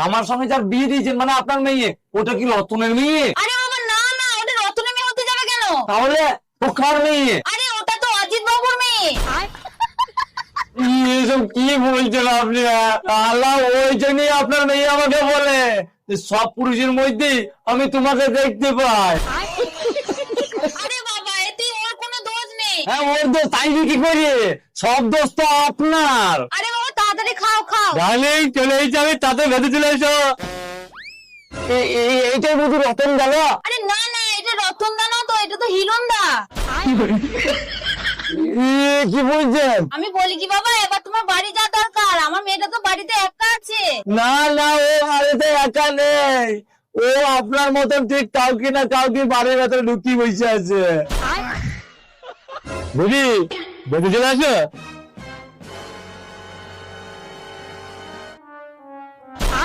আমার সঙ্গে যার বিয়ে দিয়েছেন মানে আপনার মেয়ে, ওটা কি রতনের মেয়ে? আরে বাবা না না, ওটা রতনের মেয়ে হতে যাবে কেন? তাহলে ও কার মেয়ে? আরে ওটা তো অজিত বাবুর মেয়ে। এসব কি বলছেন আপনি? আল্লাহ, ওই জন্যই আপনার মেয়ে আমাকে বলে যে সব পুরুষের মধ্যেই আমি তোমাকে দেখতে পাই। আরে বাবা, এতে ওর কোনো দোষ নেই। হ্যাঁ, ওর দোষ তাই কি করি? সব দোষ তো আপনার। আরে বাবা তাড়াতাড়ি খাও খাও। ডার্লিং, চলে যাবে তাতে ভেতরে চলে এসো। এইটাই বুঝি রতন গেল? আরে না না, এটা রতন দা না তো, এটা তো হিরণ দা। কি বলছেন? আমি বলি কি বাবা, এবার তোমার বাড়ি যা দরকার, আমার মেয়েটা তো বাড়িতে একা আছে। না না, ও বাড়িতে একা নেই। ও আপনার মতন ঠিক কাউকে না কাউকে বাড়ির ভেতরে ঢুকিয়ে বসে আছে। বুঝি, ভেতরে চলে আসো।